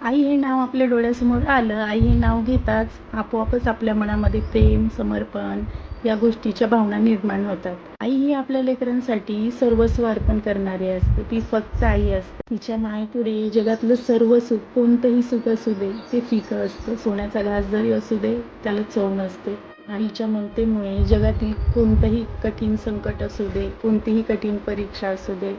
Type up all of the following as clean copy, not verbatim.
आई हे नाव आपल्या डोळ्यासमोर आलं, आई हे नाव घेताच आपोआपच आपल्या मनामध्ये प्रेम, समर्पण या गोष्टीच्या भावना निर्माण होतात. आई ही आपल्या लेकरांसाठी सर्वस्व अर्पण करणारी असते. ती फक्त आई असते. तिच्या मायेपुढे जगातलं सर्व सुख, कोणतंही सुख असू दे, ते फिकं असतं. सोन्याचा घास जरी असू दे, त्याला चव नसते. आईच्या ममतेमुळे जगातील कोणतंही कठीण संकट असू दे, कोणतीही कठीण परीक्षा असू दे,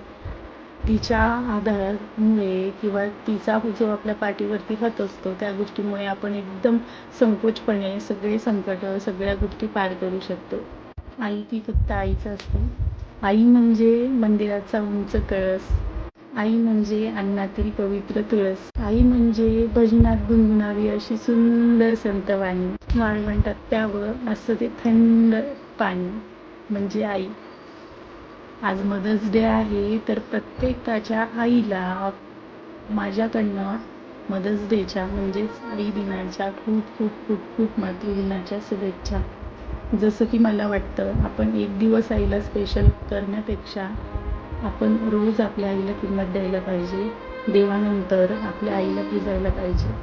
तिच्या आधारामुळे किंवा तिचा जो आपल्या पाठीवरती हात असतो त्या गोष्टीमुळे आपण एकदम संकोचपणे सगळे संकट, सगळ्या गोष्टी पार करू शकतो. आई ती फक्त आईच असते. आई म्हणजे मंदिराचा उंच कळस, आई म्हणजे अन्नातील पवित्र तुळस, आई म्हणजे भजनात गुणगुणावी अशी सुंदर संतवाणी, वाळवंटात प्यावं असं ते थंड पाणी म्हणजे आई. आज मदर्स डे आहे, तर प्रत्येकाच्या आईला माझ्याकडनं मदर्स डेच्या म्हणजेच आई दिनाच्या खूप खूप खूप खूप मातृदिनाच्या शुभेच्छा. जसं की मला वाटतं आपण एक दिवस आईला स्पेशल करण्यापेक्षा आपण रोज आपल्या आईला किंमत द्यायला पाहिजे. देवानंतर आपल्या आईला पूजायला पाहिजे.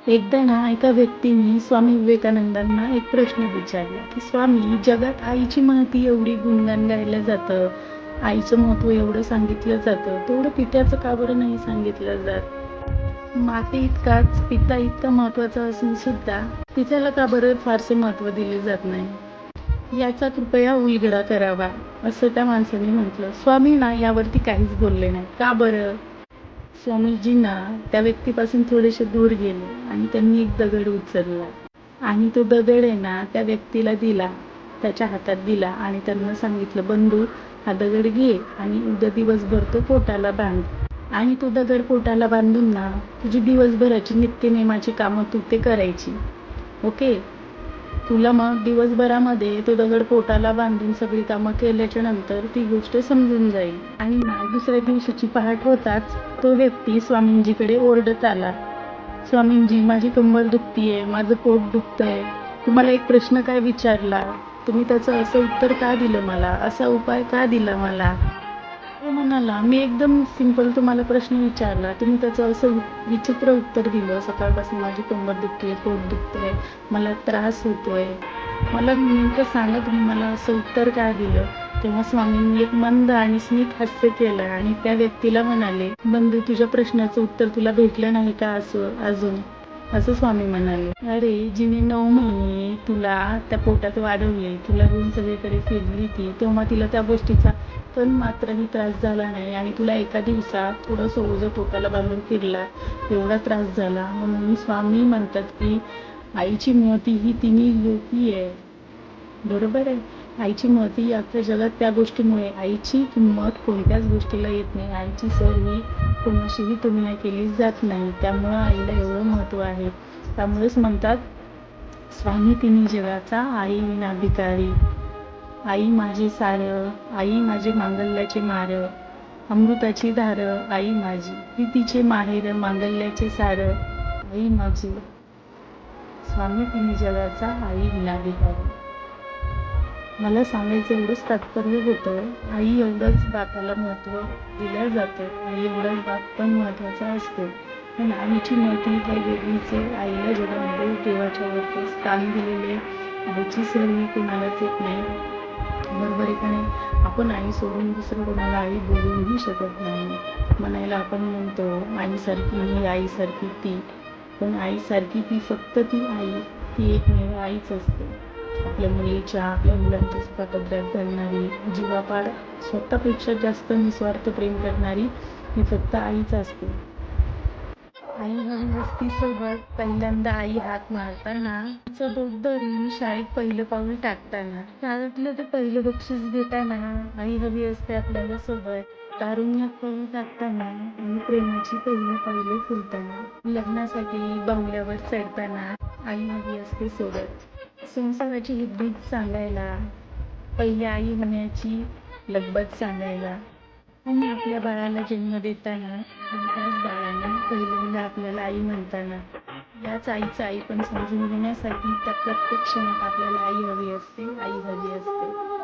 एकदा ना एका व्यक्तीने स्वामी विवेकानंदांना एक प्रश्न विचारला की स्वामी, जगात आईची महती एवढी गुणगान गायलं जातं, आईचं महत्त्व एवढं सांगितलं जातं, तेवढं पित्याचं का बरं नाही सांगितलं जात? माते इतकाच पिता इतका महत्त्वाचा असून सुद्धा पित्याला का बरं फारसे महत्त्व दिले जात नाही? याचा कृपया उलगडा करावा असं त्या माणसाने म्हटलं. स्वामी ना यावरती काहीच बोलले नाही. का बरं? स्वामीजींना त्या व्यक्तीपासून थोडेसे दूर गेले आणि त्यांनी एक दगड उचलला आणि तो दगड आहे ना त्या व्यक्तीला दिला, त्याच्या हातात दिला आणि त्यांना सांगितलं, बंधू हा दगड घे आणि उद्या दिवसभर तो पोटाला बांध आणि तो दगड पोटाला बांधून ना तुझी दिवसभराची नित्यनेमाची कामं तू ते करायची. ओके, तुला मग दिवसभरामध्ये तो दगड पोटाला बांधून सगळी कामं केल्याच्या नंतर ती गोष्ट समजून जाईल. आणि दुसऱ्या दिवशीची पहाट होताच तो व्यक्ती स्वामींजीकडे ओरडत आला, स्वामींजी माझी कंबर दुखतीये, माझं पोट दुखतंय, तुम्हाला एक प्रश्न काय विचारला, तुम्ही त्याचं असं उत्तर का दिलं मला, असा उपाय का दिला मला? तो म्हणाला, मी एकदम सिंपल तुम्हाला प्रश्न विचारला, तुम्ही त्याचं असं विचित्र उत्तर दिलं. सकाळपासून माझी कंबर दुखते, पोट दुखतंय, मला त्रास होतोय, मला नेमकं सांगा तुम्ही मला असं उत्तर का दिलं? तेव्हा स्वामींनी एक मंद आणि स्मित हास्य केलं आणि त्या व्यक्तीला म्हणाले, बंधू तुझ्या प्रश्नाचं उत्तर तुला भेटलं नाही का अजून? असं स्वामी म्हणाले. अरे जिने 9 महिने तुला त्या पोटात वाढवले, तुला घेऊन सगळीकडे फिरली ती, तेव्हा तिला त्या गोष्टीचा पण मात्रही त्रास झाला नाही आणि तुला एका दिवसात थोडंसं ओझं पोटाला बांधून फिरला, एवढा त्रास झाला. म्हणून स्वामी म्हणतात की आईची महती ही तिन्ही लोकी आहे. बरोबर आहे. आईची महती आजच्या जगात त्या गोष्टीमुळे, आईची किंमत कोणत्याच गोष्टीला येत नाही. आईची सर ही कोणाशीही तुलना केली जात नाही. त्यामुळं आईला एवढं महत्त्व आहे. त्यामुळेच म्हणतात स्वामी तिन्ही जगाचा आई विना भिकारी, आई माझे सारं, आई माझे मांगल्याचे मार, अमृताची धार आई माझी, प्रीतीचे माहेर मांगल्याचे सार आई माझी, स्वामी तिन्ही जगाचा आई विना भिकारी. मला सांगायचं एवढंच तात्पर्य होतं, आई एवढंच बापाला महत्त्व दिलं जातं, आई एवढंच बाप पण महत्त्वाचा असतो. पण आईची महती काही वेगळीच आहे. आईला जगामध्ये देवाच्या वरती स्थान दिलेले, आईची सर ही कोणालाच येत नाही. बरोबर आहे का नाही? आपण आई सोडून दुसरं कोणाला आई बोलूही शकत नाही. म्हणायला आपण म्हणतो आईसारखी ही, आईसारखी ती, पण आईसारखी ती फक्त ती आई, ती एकमेव आईच असते. आपल्या मुलीच्या, आपल्या मुलांच्या सुखापदरात घालणारी, जीवापाड स्वतःपेक्षा जास्त निस्वार्थ प्रेम करणारी ही फक्त आईच असते. आई हवी असती सोबत पहिल्यांदा आई हाक मारताना, तिचं दूध धरून शाळेत पहिलं पाऊल टाकताना, शाळेतलं ते पहिलं बक्षीस देताना आई हवी असते आपल्याला सोबत. तारुण्यात पाऊल टाकताना आणि प्रेमाची पहिली पाऊले फुलताना, लग्नासाठी बाहुल्यावर चढताना आई हवी असते सोबत. संसाराची हितगुज सांगायला, पहिल्या आई होण्याची लगबग सांगायला आणि आपल्या बाळाला जन्म देताना आणि त्याच बाळाने पहिल्यांदा आपल्याला आई म्हणताना, याच आईचं आई पण समजून घेण्यासाठी त्या प्रत्येक क्षणात आपल्याला आई हवी असते, आई हवी असते.